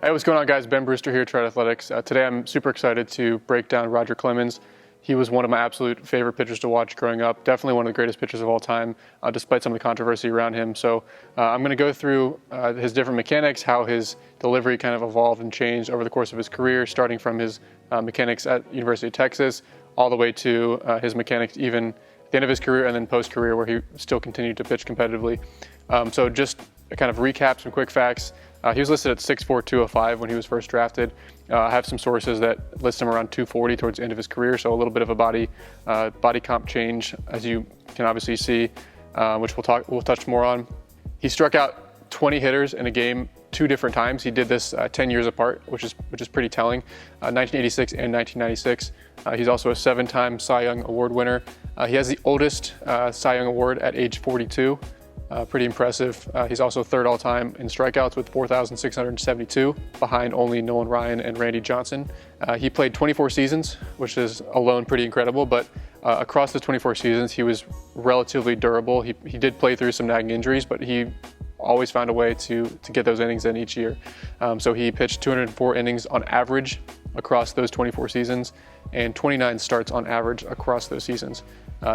Hey, what's going on, guys? Ben Brewster here, Triad Athletics. Today I'm super excited to break down Roger Clemens. He was one of my absolute favorite pitchers to watch growing up. Definitely one of the greatest pitchers of all time, despite some of the controversy around him. So I'm going to go through his different mechanics, how his delivery kind of evolved and changed over the course of his career, starting from his mechanics at University of Texas, all the way to his mechanics even at the end of his career and then post-career, where he still continued to pitch competitively. So just to kind of recap some quick facts. He was listed at 6'4", 205 when he was first drafted. I have some sources that list him around 240 towards the end of his career, so a little bit of a body comp change, as you can obviously see, which we'll touch more on. He struck out 20 hitters in a game 2 different times. He did this 10 years apart, which is pretty telling. 1986 and 1996. He's also a 7-time Cy Young Award winner. He has the oldest Cy Young Award at age 42. Pretty impressive. He's also third all-time in strikeouts with 4,672, behind only Nolan Ryan and Randy Johnson. He played 24 seasons, which is alone pretty incredible, but across the 24 seasons, he was relatively durable. He did play through some nagging injuries, but he always found a way to get those innings in each year. So he pitched 204 innings on average across those 24 seasons, and 29 starts on average across those seasons.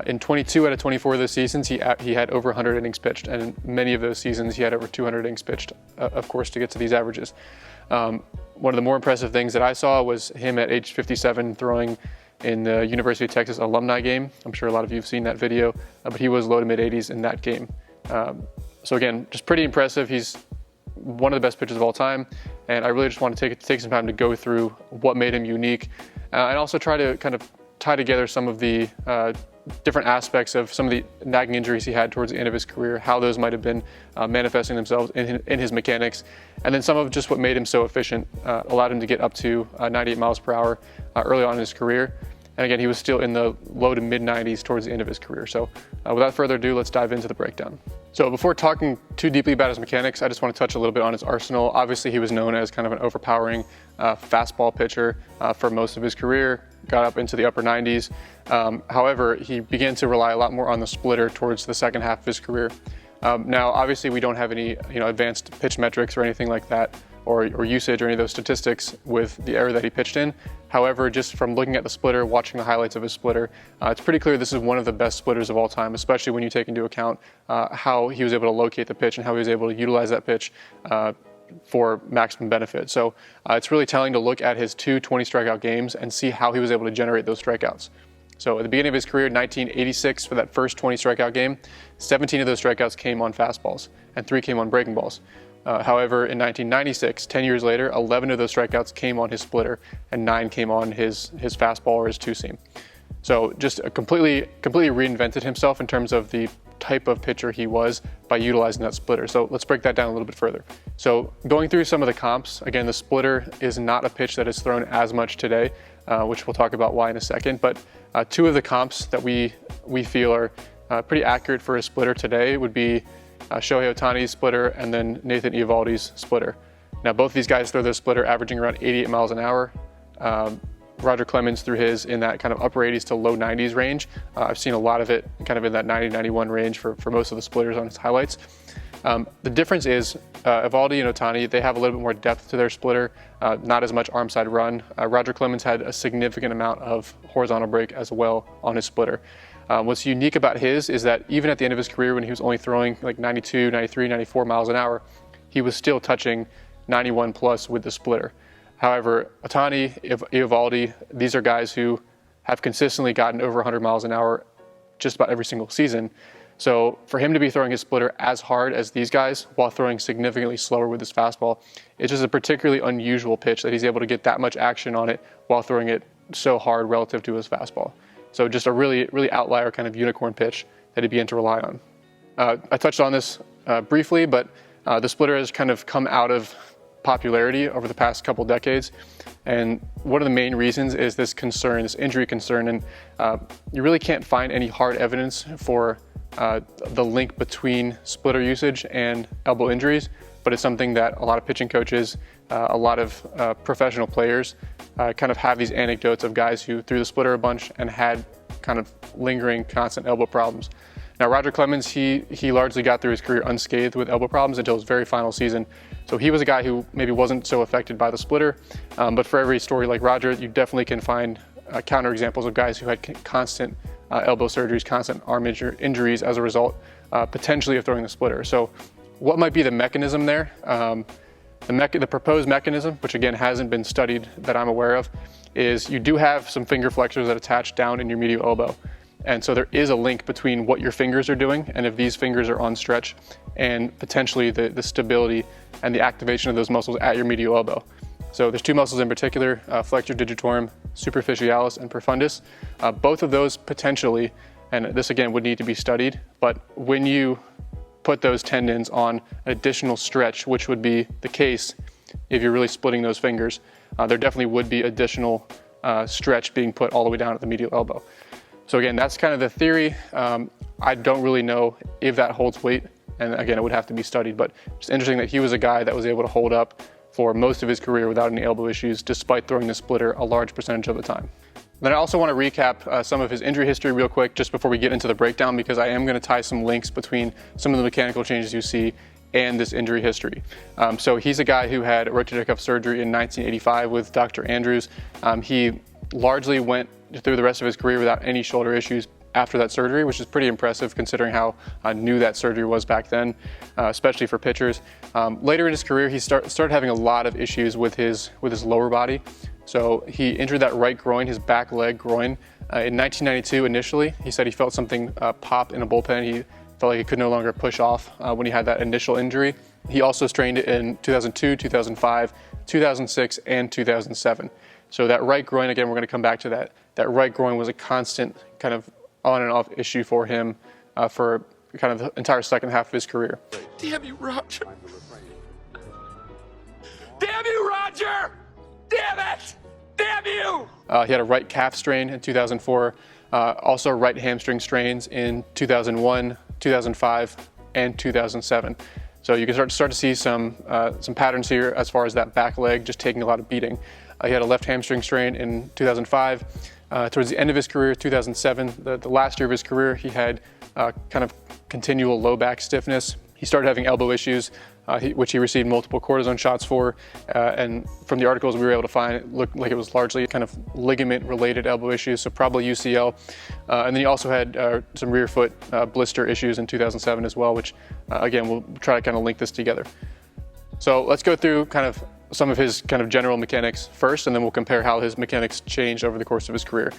In 22 out of 24 of those seasons, he had over 100 innings pitched, and in many of those seasons, he had over 200 innings pitched, of course, to get to these averages. One of the more impressive things that I saw was him at age 57 throwing in the University of Texas alumni game. I'm sure a lot of you have seen that video, but he was low to mid-80s in that game. So again, just pretty impressive. He's one of the best pitchers of all time, and I really just want to take some time to go through what made him unique, and also try to kind of tie together some of the different aspects of some of the nagging injuries he had towards the end of his career, how those might have been manifesting themselves in his mechanics, and then some of just what made him so efficient, allowed him to get up to 98 miles per hour early on in his career. And again, he was still in the low to mid 90s towards the end of his career. So without further ado, let's dive into the breakdown. So before talking too deeply about his mechanics, I just want to touch a little bit on his arsenal. Obviously, he was known as kind of an overpowering fastball pitcher for most of his career, got up into the upper 90s. However, he began to rely a lot more on the splitter towards the second half of his career. Now, obviously, we don't have any advanced pitch metrics or anything like that, or usage or any of those statistics with the era that he pitched in. However, just from looking at the splitter, watching the highlights of his splitter, it's pretty clear this is one of the best splitters of all time, especially when you take into account how he was able to locate the pitch and how he was able to utilize that pitch for maximum benefit. So it's really telling to look at his 2 20 strikeout games and see how he was able to generate those strikeouts. So at the beginning of his career, 1986, for that first 20 strikeout game, 17 of those strikeouts came on fastballs and 3 came on breaking balls. However, in 1996, 10 years later, 11 of those strikeouts came on his splitter and 9 came on his fastball or his two-seam. So just completely reinvented himself in terms of the type of pitcher he was by utilizing that splitter. So let's break that down a little bit further. So going through some of the comps, again, the splitter is not a pitch that is thrown as much today, which we'll talk about why in a second. But 2 of the comps that we feel are pretty accurate for a splitter today would be Shohei Ohtani's splitter and then Nathan Eovaldi's splitter. Now, both these guys throw their splitter averaging around 88 miles an hour. Roger Clemens threw his in that kind of upper 80s to low 90s range. I've seen a lot of it kind of in that 90-91 range for most of the splitters on his highlights. The difference is Eovaldi and Ohtani, they have a little bit more depth to their splitter, not as much arm side run. Roger Clemens had a significant amount of horizontal break as well on his splitter. What's unique about his is that even at the end of his career, when he was only throwing like 92, 93, 94 miles an hour, he was still touching 91 plus with the splitter. However, Ohtani, Eovaldi, these are guys who have consistently gotten over 100 miles an hour just about every single season. So for him to be throwing his splitter as hard as these guys while throwing significantly slower with his fastball, it's just a particularly unusual pitch that he's able to get that much action on it while throwing it so hard relative to his fastball. So just a really outlier kind of unicorn pitch that he began to rely on. I touched on this briefly, but the splitter has kind of come out of popularity over the past couple decades. And one of the main reasons is this concern, this injury concern. And you really can't find any hard evidence for the link between splitter usage and elbow injuries, but it's something that a lot of pitching coaches, a lot of professional players kind of have these anecdotes of guys who threw the splitter a bunch and had kind of lingering constant elbow problems. Now, Roger Clemens, he largely got through his career unscathed with elbow problems until his very final season. So he was a guy who maybe wasn't so affected by the splitter. But for every story like Roger, you definitely can find counter examples of guys who had constant elbow surgeries, constant arm injuries as a result, potentially of throwing the splitter. So what might be the mechanism there? The proposed mechanism, which again hasn't been studied that I'm aware of, is you do have some finger flexors that attach down in your medial elbow. And so there is a link between what your fingers are doing and if these fingers are on stretch and potentially the stability and the activation of those muscles at your medial elbow. So there's two muscles in particular, flexor digitorum superficialis and profundus. Both of those potentially, and this again would need to be studied, but when you put those tendons on additional stretch, which would be the case if you're really splitting those fingers, there definitely would be additional stretch being put all the way down at the medial elbow. So again, that's kind of the theory. I don't really know if that holds weight, and again, it would have to be studied, but it's interesting that he was a guy that was able to hold up for most of his career without any elbow issues, despite throwing the splitter a large percentage of the time. Then I also want to recap some of his injury history real quick, just before we get into the breakdown, because I am going to tie some links between some of the mechanical changes you see and this injury history. So he's a guy who had rotator cuff surgery in 1985 with Dr. Andrews. He largely went through the rest of his career without any shoulder issues after that surgery, which is pretty impressive considering how new that surgery was back then, especially for pitchers. Later in his career, he started having a lot of issues with his lower body. So he injured that right groin, his back leg groin, in 1992 initially. He said he felt something pop in a bullpen. He felt like he could no longer push off when he had that initial injury. He also strained it in 2002, 2005, 2006, and 2007. So that right groin, again, we're going to come back to that. That right groin was a constant kind of on and off issue for him for kind of the entire second half of his career. Damn you, Roger. Damn you, Roger! Damn it! Damn you! He had a right calf strain in 2004, also right hamstring strains in 2001, 2005, and 2007. So you can start to see some patterns here as far as that back leg just taking a lot of beating. He had a left hamstring strain in 2005. Towards the end of his career, 2007, the last year of his career, he had kind of continual low back stiffness. He started having elbow issues, which he received multiple cortisone shots for. And from the articles we were able to find, it looked like it was largely kind of ligament-related elbow issues, so probably UCL. And then he also had some rear foot blister issues in 2007 as well, which, again, we'll try to kind of link this together. So let's go through kind of some of his kind of general mechanics first, and then we'll compare how his mechanics changed over the course of his career.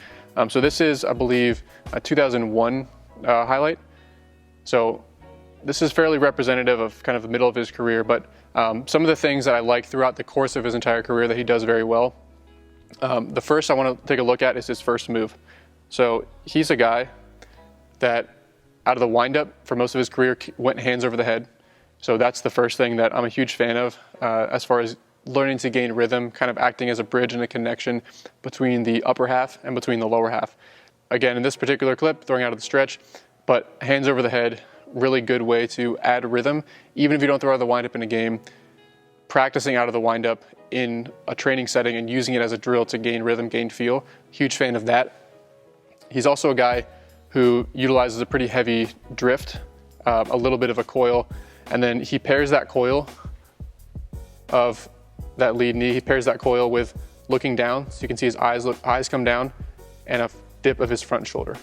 So this is, I believe, a 2001 highlight. So this is fairly representative of kind of the middle of his career, but some of the things that I like throughout the course of his entire career that he does very well. The first I want to take a look at is his first move. So he's a guy that out of the windup for most of his career went hands over the head. So that's the first thing that I'm a huge fan of as far as learning to gain rhythm, kind of acting as a bridge and a connection between the upper half and between the lower half. Again, in this particular clip, throwing out of the stretch, but hands over the head, really good way to add rhythm. Even if you don't throw out of the windup in a game, practicing out of the windup in a training setting and using it as a drill to gain rhythm, gain feel, huge fan of that. He's also a guy who utilizes a pretty heavy drift, a little bit of a coil, and then he pairs that coil of that lead knee, he pairs that coil with looking down, so you can see his eyes come down, and a dip of his front shoulder.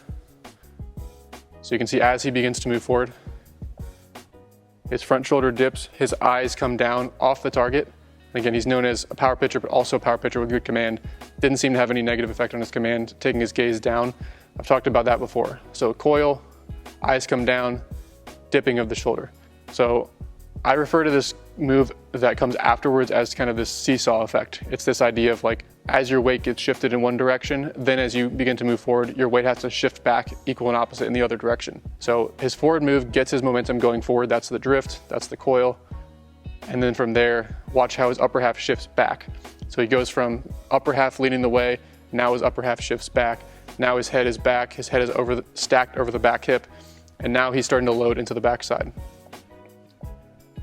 So you can see as he begins to move forward, his front shoulder dips, his eyes come down off the target. And again, he's known as a power pitcher, but also a power pitcher with good command. Didn't seem to have any negative effect on his command, taking his gaze down. I've talked about that before. So coil, eyes come down, dipping of the shoulder. So I refer to this move that comes afterwards as kind of this seesaw effect. It's this idea of like, as your weight gets shifted in one direction, then as you begin to move forward, your weight has to shift back equal and opposite in the other direction. So his forward move gets his momentum going forward. That's the drift, that's the coil. And then from there, watch how his upper half shifts back. So he goes from upper half leading the way, now his upper half shifts back. Now his head is back, his head is stacked over the back hip, and now he's starting to load into the backside.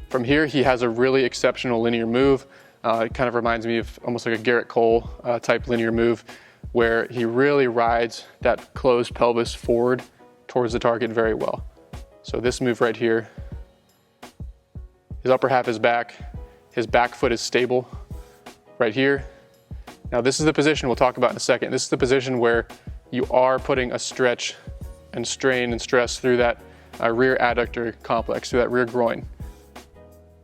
From here, he has a really exceptional linear move. It kind of reminds me of almost like a Garrett Cole type linear move, where he really rides that closed pelvis forward towards the target very well. So this move right here, his upper half is back, his back foot is stable right here. Now this is the position we'll talk about in a second. This is the position where you are putting a stretch and strain and stress through that rear adductor complex, through that rear groin.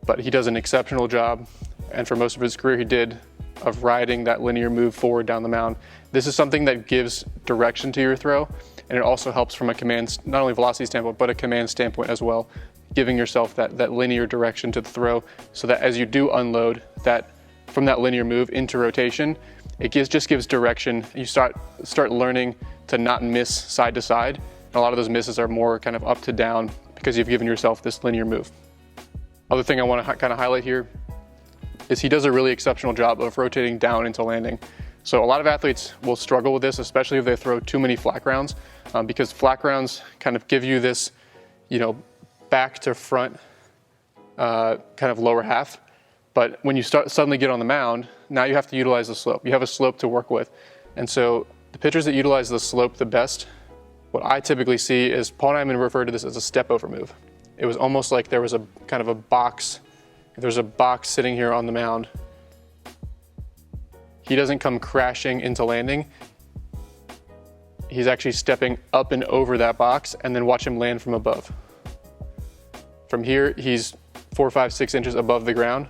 But he does an exceptional job, and for most of his career he did, of riding that linear move forward down the mound. This is something that gives direction to your throw, and it also helps from a command, not only velocity standpoint, but a command standpoint as well, giving yourself that linear direction to the throw, so that as you do unload that from that linear move into rotation, it just gives direction. You start learning to not miss side to side. And a lot of those misses are more kind of up to down because you've given yourself this linear move. Other thing I want to kind of highlight here is he does a really exceptional job of rotating down into landing. So a lot of athletes will struggle with this, especially if they throw too many flat grounds, because flat grounds kind of give you this, back to front kind of lower half. But when you suddenly get on the mound, now you have to utilize the slope. You have a slope to work with. And so the pitchers that utilize the slope the best, what I typically see is Paul Nyman referred to this as a step over move. It was almost like there was a kind of a box. There's a box sitting here on the mound. He doesn't come crashing into landing. He's actually stepping up and over that box, and then watch him land from above. From here, he's 4, 5, 6 inches above the ground.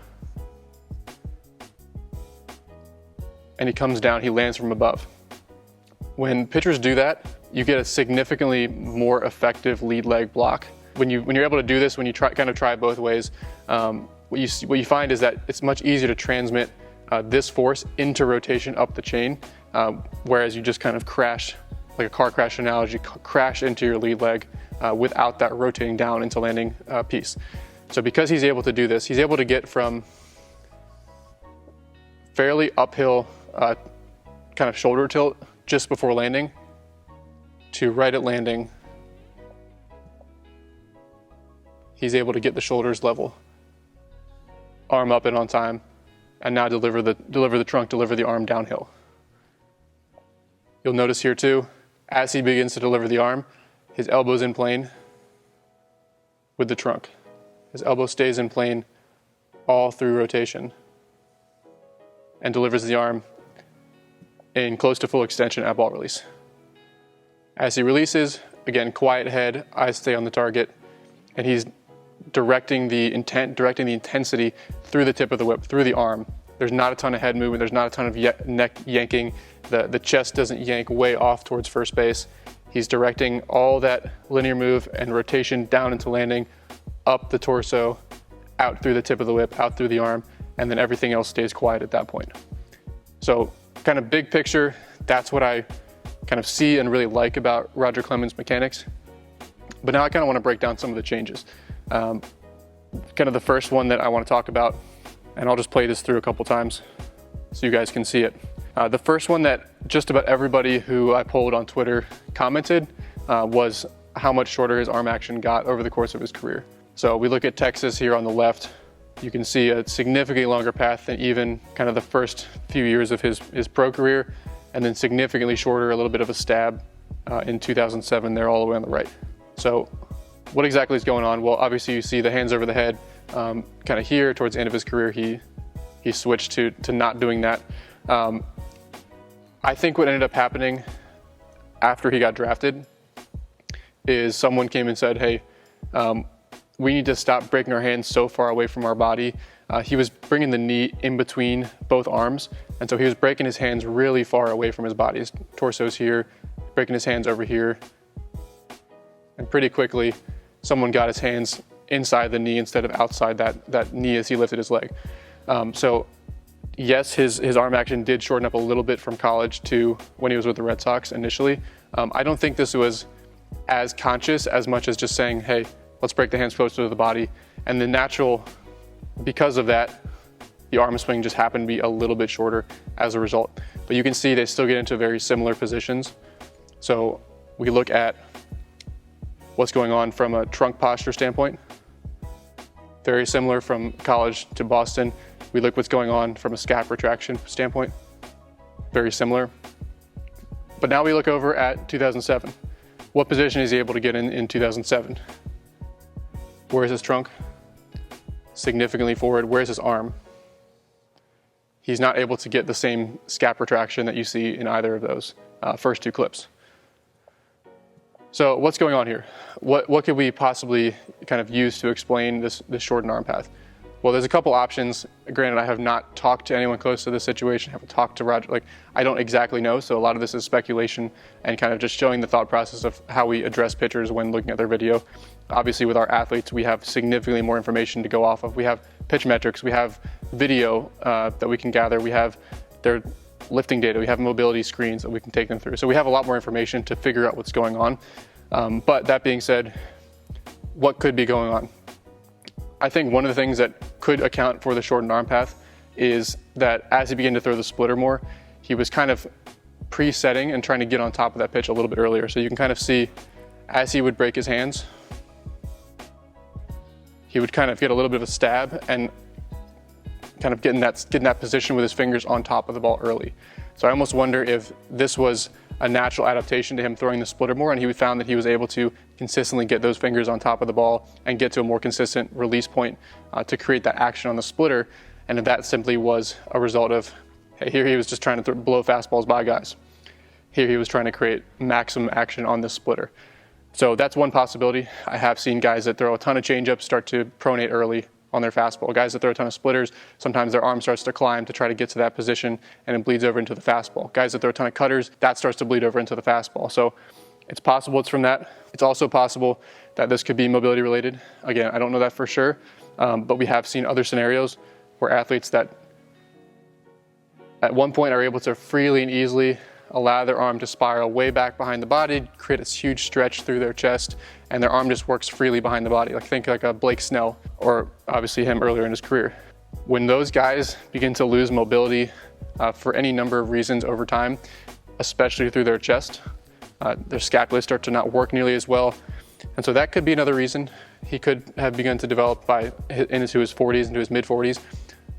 And he comes down, he lands from above. When pitchers do that, you get a significantly more effective lead leg block. When you're able to do this, when you try it both ways, what you find is that it's much easier to transmit this force into rotation up the chain, whereas you just kind of crash, like a car crash analogy, crash into your lead leg without that rotating down into landing piece. So because he's able to do this, he's able to get from fairly uphill kind of shoulder tilt just before landing to right at landing. He's able to get the shoulders level, arm up and on time, and now deliver the trunk, deliver the arm downhill. You'll notice here too, as he begins to deliver the arm, his elbow's in plane with the trunk. His elbow stays in plane all through rotation and delivers the arm in close to full extension at ball release. As he releases, again, quiet head, eyes stay on the target, and he's directing the intensity through the tip of the whip, through the arm. There's not a ton of head movement, there's not a ton of neck yanking, the chest doesn't yank way off towards first base. He's directing all that linear move and rotation down into landing, up the torso, out through the tip of the whip, out through the arm, and then everything else stays quiet at that point. So kind of big picture, that's what I kind of see and really like about Roger Clemens' mechanics. But now I kind of want to break down some of the changes. Kind of the first one that I want to talk about, and I'll just play this through a couple times so you guys can see it. The first one that just about everybody who I polled on Twitter commented was how much shorter his arm action got over the course of his career. So we look at Texas here on the left. You can see a significantly longer path than even kind of the first few years of his pro career, and then significantly shorter, a little bit of a stab in 2007 there all the way on the right. So what exactly is going on? Well, obviously you see the hands over the head kind of here towards the end of his career. He switched to not doing that. I think what ended up happening after he got drafted is someone came and said, hey, we need to stop breaking our hands so far away from our body. He was bringing the knee in between both arms, and so he was breaking his hands really far away from his body. His torso's here, breaking his hands over here. And pretty quickly, someone got his hands inside the knee instead of outside that knee as he lifted his leg. So yes, his arm action did shorten up a little bit from college to when he was with the Red Sox initially. I don't think this was as conscious as much as just saying, hey, let's break the hands closer to the body. And the natural, because of that, the arm swing just happened to be a little bit shorter as a result. But you can see they still get into very similar positions. So we look at what's going on from a trunk posture standpoint. Very similar from college to Boston. We look what's going on from a scap retraction standpoint. Very similar. But now we look over at 2007. What position is he able to get in 2007? Where's his trunk? Significantly forward. Where's his arm? He's not able to get the same scap retraction that you see in either of those first two clips. So what's going on here? What could we possibly kind of use to explain this shortened arm path? Well, there's a couple options. Granted, I have not talked to anyone close to this situation. I haven't talked to Roger. I don't exactly know. So a lot of this is speculation and kind of just showing the thought process of how we address pitchers when looking at their video. Obviously, with our athletes, we have significantly more information to go off of. We have pitch metrics. We have video that we can gather. We have their lifting data. We have mobility screens that we can take them through. So we have a lot more information to figure out what's going on. But that being said, what could be going on? I think one of the things that could account for the shortened arm path is that as he began to throw the splitter more, he was kind of presetting and trying to get on top of that pitch a little bit earlier. So you can kind of see as he would break his hands, he would kind of get a little bit of a stab and kind of getting that position with his fingers on top of the ball early. So I almost wonder if this was a natural adaptation to him throwing the splitter more, and he found that he was able to consistently get those fingers on top of the ball and get to a more consistent release point to create that action on the splitter. And if that simply was a result of, hey, here he was just trying to blow fastballs by guys. Here he was trying to create maximum action on this splitter. So that's one possibility. I have seen guys that throw a ton of changeups start to pronate early on their fastball. Guys that throw a ton of splitters, sometimes their arm starts to climb to try to get to that position and it bleeds over into the fastball. Guys that throw a ton of cutters, that starts to bleed over into the fastball. So it's possible it's from that. It's also possible that this could be mobility related. Again, I don't know that for sure, but we have seen other scenarios where athletes that at one point are able to freely and easily allow their arm to spiral way back behind the body, create a huge stretch through their chest, and their arm just works freely behind the body. Think like a Blake Snell, or obviously him earlier in his career. When those guys begin to lose mobility for any number of reasons over time, especially through their chest, their scapulae start to not work nearly as well. And so that could be another reason. He could have begun to develop into his 40s, into his mid 40s, a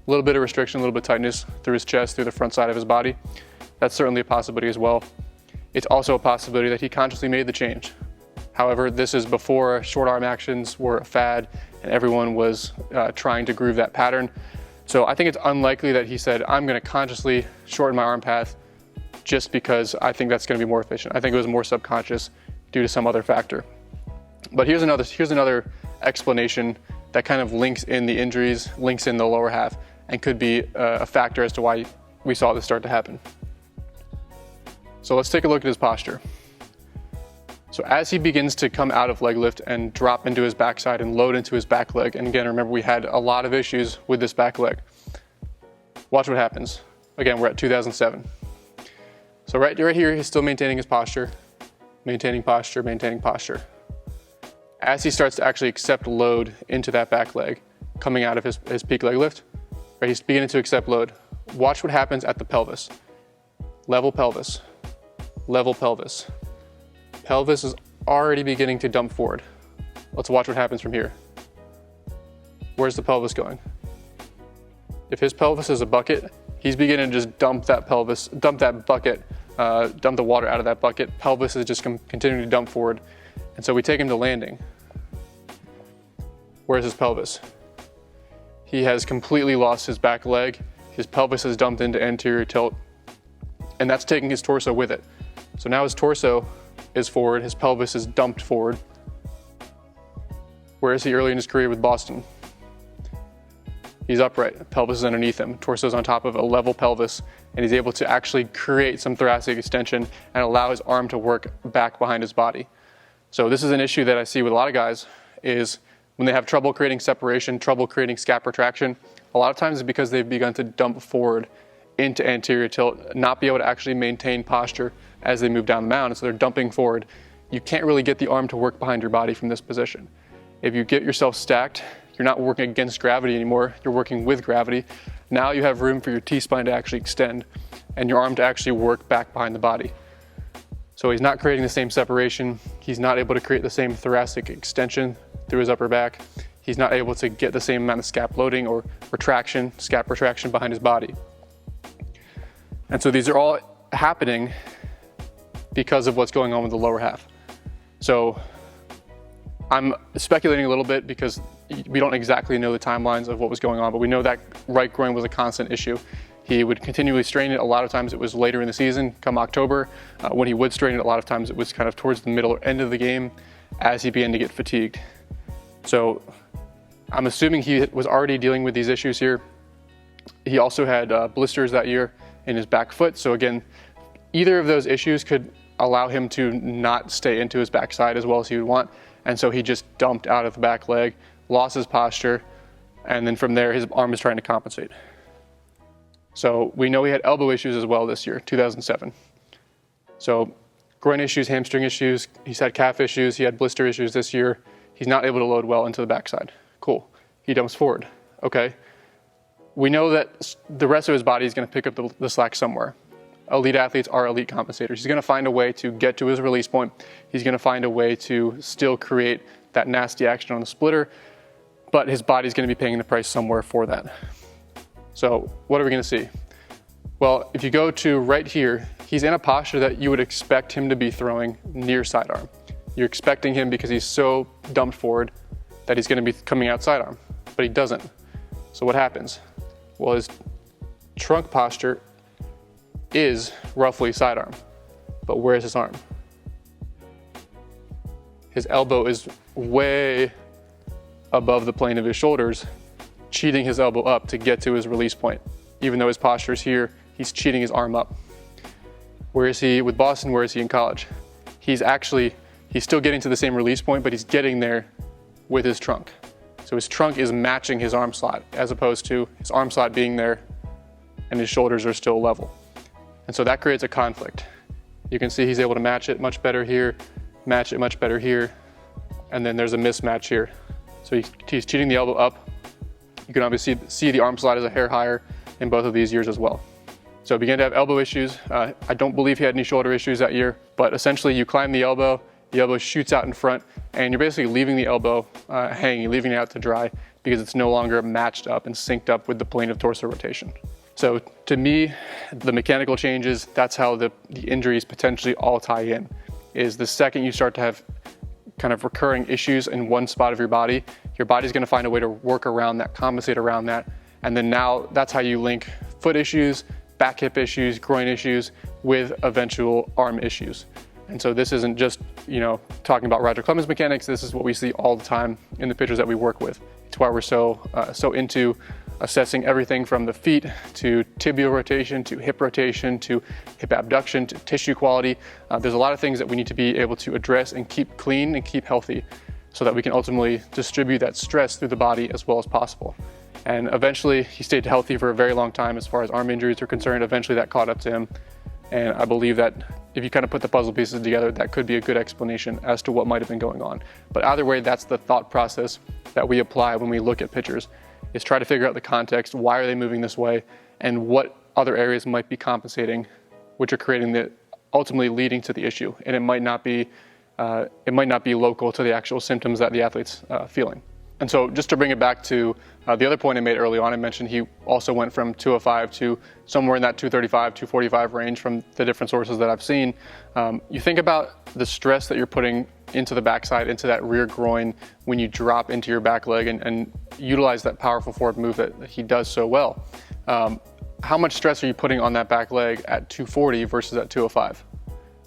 little bit of restriction, a little bit of tightness through his chest, through the front side of his body. That's certainly a possibility as well. It's also a possibility that he consciously made the change. However, this is before short arm actions were a fad and everyone was trying to groove that pattern. So I think it's unlikely that he said, I'm going to consciously shorten my arm path just because I think that's going to be more efficient. I think it was more subconscious due to some other factor. But here's another explanation that kind of links in the injuries, links in the lower half, and could be a factor as to why we saw this start to happen. So let's take a look at his posture. So as he begins to come out of leg lift and drop into his backside and load into his back leg, and again, remember we had a lot of issues with this back leg. Watch what happens. Again, we're at 2007. So right here, he's still maintaining his posture, maintaining posture, maintaining posture. As he starts to actually accept load into that back leg, coming out of his peak leg lift, right, he's beginning to accept load. Watch what happens at the pelvis. Level pelvis. Level pelvis. Pelvis is already beginning to dump forward. Let's watch what happens from here. Where's the pelvis going? If his pelvis is a bucket, he's beginning to just dump that pelvis, dump that bucket, dump the water out of that bucket. Pelvis is just continuing to dump forward. And so we take him to landing. Where's his pelvis? He has completely lost his back leg. His pelvis has dumped into anterior tilt, and that's taking his torso with it. So now his torso is forward, his pelvis is dumped forward. Where is he early in his career with Boston? He's upright, pelvis is underneath him, torso is on top of a level pelvis, and he's able to actually create some thoracic extension and allow his arm to work back behind his body. So this is an issue that I see with a lot of guys, is when they have trouble creating separation, trouble creating scap retraction, a lot of times it's because they've begun to dump forward into anterior tilt, not be able to actually maintain posture as they move down the mound, and so they're dumping forward. You can't really get the arm to work behind your body from this position. If you get yourself stacked, you're not working against gravity anymore, you're working with gravity. Now you have room for your T-spine to actually extend and your arm to actually work back behind the body. So he's not creating the same separation, he's not able to create the same thoracic extension through his upper back, he's not able to get the same amount of scap loading or retraction, scap retraction behind his body. And so these are all happening because of what's going on with the lower half. So I'm speculating a little bit because we don't exactly know the timelines of what was going on, but we know that right groin was a constant issue. He would continually strain it. A lot of times it was later in the season, come October. When he would strain it, a lot of times it was kind of towards the middle or end of the game as he began to get fatigued. So I'm assuming he was already dealing with these issues here. He also had blisters that year in his back foot. So again, either of those issues could allow him to not stay into his backside as well as he would want. And so he just dumped out of the back leg, lost his posture, and then from there his arm is trying to compensate. So we know he had elbow issues as well this year, 2007. So groin issues, hamstring issues, he's had calf issues, he had blister issues this year. He's not able to load well into the backside. Cool. He dumps forward. Okay. We know that the rest of his body is going to pick up the slack somewhere. Elite athletes are elite compensators. He's going to find a way to get to his release point. He's going to find a way to still create that nasty action on the splitter, but his body's going to be paying the price somewhere for that. So what are we going to see? Well, if you go to right here, he's in a posture that you would expect him to be throwing near sidearm. You're expecting him because he's so dumped forward that he's going to be coming out sidearm, but he doesn't. So what happens? Well, his trunk posture is roughly sidearm, but where's his arm? His elbow is way above the plane of his shoulders, cheating his elbow up to get to his release point. Even though his posture is here, he's cheating his arm up. Where is he with Boston? Where is he in college? He's still getting to the same release point, but he's getting there with his trunk. So his trunk is matching his arm slot as opposed to his arm slot being there and his shoulders are still level. And so that creates a conflict. You can see he's able to match it much better here, match it much better here, and then there's a mismatch here. So he's cheating the elbow up. You can obviously see the arm slot is a hair higher in both of these years as well. So he began to have elbow issues. I don't believe he had any shoulder issues that year, but essentially you climb the elbow shoots out in front, and you're basically leaving the elbow hanging, leaving it out to dry because it's no longer matched up and synced up with the plane of torso rotation. So to me, the mechanical changes, that's how the injuries potentially all tie in, is the second you start to have kind of recurring issues in one spot of your body's gonna find a way to work around that, compensate around that. And then now that's how you link foot issues, back hip issues, groin issues with eventual arm issues. And so this isn't just, talking about Roger Clemens mechanics. This is what we see all the time in the pitchers that we work with. It's why we're so into assessing everything from the feet to tibial rotation, to hip rotation, to hip abduction, to tissue quality. There's a lot of things that we need to be able to address and keep clean and keep healthy so that we can ultimately distribute that stress through the body as well as possible. And eventually he stayed healthy for a very long time as far as arm injuries are concerned. Eventually that caught up to him. And I believe that if you kind of put the puzzle pieces together, that could be a good explanation as to what might have been going on. But either way, that's the thought process that we apply when we look at pitchers, is try to figure out the context. Why are they moving this way? And what other areas might be compensating, which are creating ultimately leading to the issue. And it might not be local to the actual symptoms that the athlete's feeling. And so just to bring it back to the other point I made early on, I mentioned he also went from 205 to somewhere in that 235, 245 range from the different sources that I've seen. You think about the stress that you're putting into the backside, into that rear groin when you drop into your back leg and utilize that powerful forward move that he does so well. How much stress are you putting on that back leg at 240 versus at 205?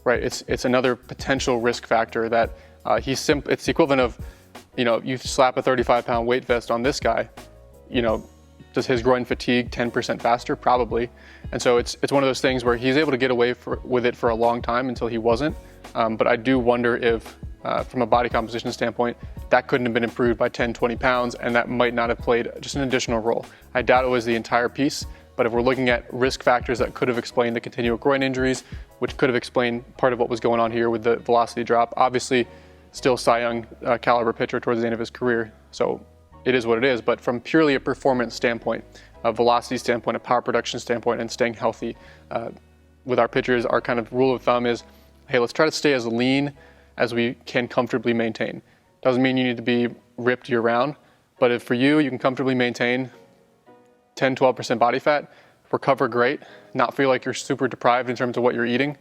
Right, it's another potential risk factor that it's the equivalent of, you slap a 35-pound weight vest on this guy, does his groin fatigue 10% faster? Probably. And so it's one of those things where he's able to get away with it for a long time until he wasn't. But I do wonder if, from a body composition standpoint, that couldn't have been improved by 10, 20 pounds, and that might not have played just an additional role. I doubt it was the entire piece, but if we're looking at risk factors that could have explained the continual groin injuries, which could have explained part of what was going on here with the velocity drop, obviously still Cy Young caliber pitcher towards the end of his career. So it is what it is, but from purely a performance standpoint, a velocity standpoint, a power production standpoint, and staying healthy, with our pitchers, our kind of rule of thumb is, hey, let's try to stay as lean as we can comfortably maintain. Doesn't mean you need to be ripped year round, but if for you can comfortably maintain 10, 12% body fat, recover great, not feel like you're super deprived in terms of what you're eating,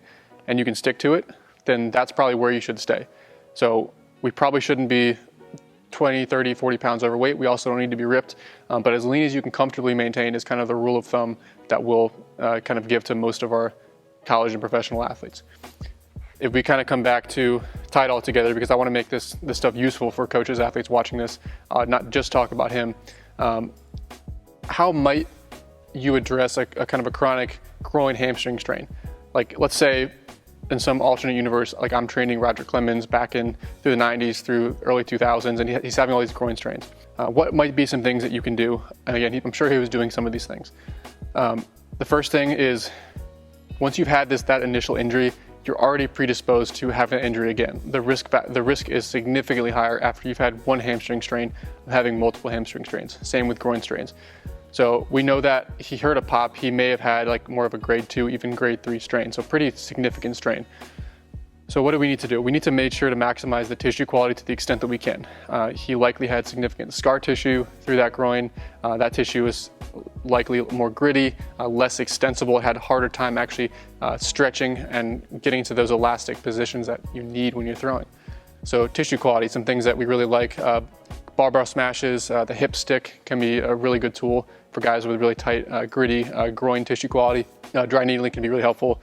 and you can stick to it, then that's probably where you should stay. So we probably shouldn't be 20, 30, 40 pounds overweight. We also don't need to be ripped, but as lean as you can comfortably maintain is kind of the rule of thumb that we'll kind of give to most of our college and professional athletes. If we kind of come back to tie it all together, because I want to make this stuff useful for coaches, athletes watching this, not just talk about him, how might you address a kind of a chronic groin hamstring strain? Like, let's say in some alternate universe, like I'm training Roger Clemens back in through the 90s through early 2000s, and he's having all these groin strains. What might be some things that you can do? And again, I'm sure he was doing some of these things. The first thing is, once you've had that initial injury, you're already predisposed to have an injury again. The risk is significantly higher after you've had one hamstring strain of having multiple hamstring strains. Same with groin strains. So we know that he heard a pop, he may have had like more of a grade 2, even grade 3 strain, so pretty significant strain. So what do we need to do? We need to make sure to maximize the tissue quality to the extent that we can. He likely had significant scar tissue through that groin. That tissue is likely more gritty, less extensible. It had a harder time actually stretching and getting to those elastic positions that you need when you're throwing. So tissue quality, some things that we really like. Barbell smashes, the hip stick can be a really good tool for guys with really tight, gritty groin tissue quality. Dry needling can be really helpful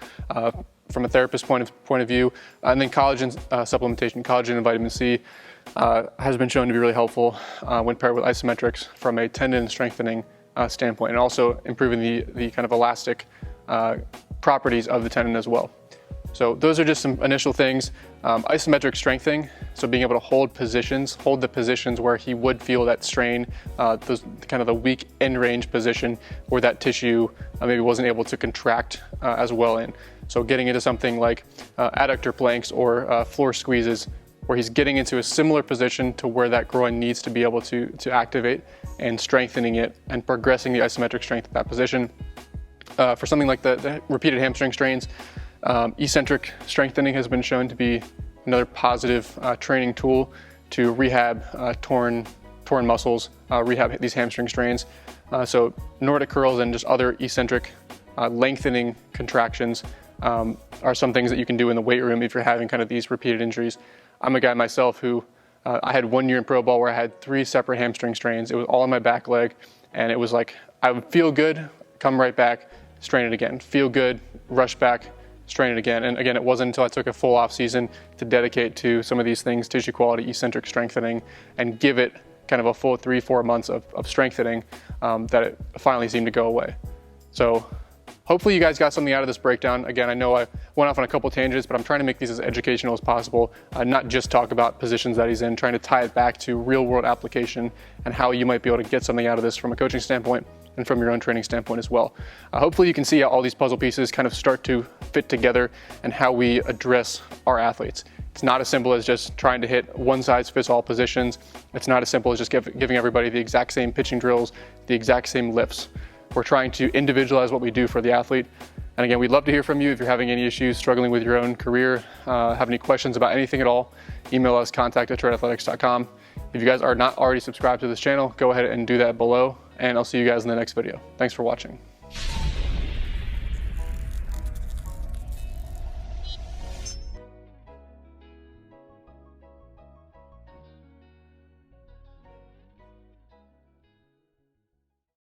from a therapist point of view. And then collagen supplementation, collagen and vitamin C has been shown to be really helpful when paired with isometrics from a tendon strengthening standpoint, and also improving the kind of elastic properties of the tendon as well. So those are just some initial things. Isometric strengthening, so being able to hold the positions where he would feel that strain, those kind of the weak end range position where that tissue maybe wasn't able to contract as well in. So getting into something like adductor planks or floor squeezes, where he's getting into a similar position to where that groin needs to be able to activate, and strengthening it and progressing the isometric strength at that position. For something like the repeated hamstring strains, eccentric strengthening has been shown to be another positive training tool to rehab torn muscles, rehab these hamstring strains. So Nordic curls and just other eccentric lengthening contractions are some things that you can do in the weight room if you're having kind of these repeated injuries. I'm a guy myself who I had 1 year in pro ball where I had 3 separate hamstring strains. It was all in my back leg, and it was like I would feel good, come right back, strain it again, feel good, rush back, strain it again. And again, it wasn't until I took a full off season to dedicate to some of these things, tissue quality, eccentric strengthening, and give it kind of a full 3-4 months of strengthening that it finally seemed to go away. So hopefully you guys got something out of this breakdown. Again, I know I went off on a couple tangents, but I'm trying to make these as educational as possible, not just talk about positions that he's in, trying to tie it back to real world application and how you might be able to get something out of this from a coaching standpoint and from your own training standpoint as well. Hopefully you can see how all these puzzle pieces kind of start to fit together and how we address our athletes. It's not as simple as just trying to hit one size fits all positions. It's not as simple as just giving everybody the exact same pitching drills, the exact same lifts. We're trying to individualize what we do for the athlete. And again, we'd love to hear from you if you're having any issues, struggling with your own career, have any questions about anything at all. Email us, contact@triathletics.com. If you guys are not already subscribed to this channel, go ahead and do that below, and I'll see you guys in the next video. Thanks for watching.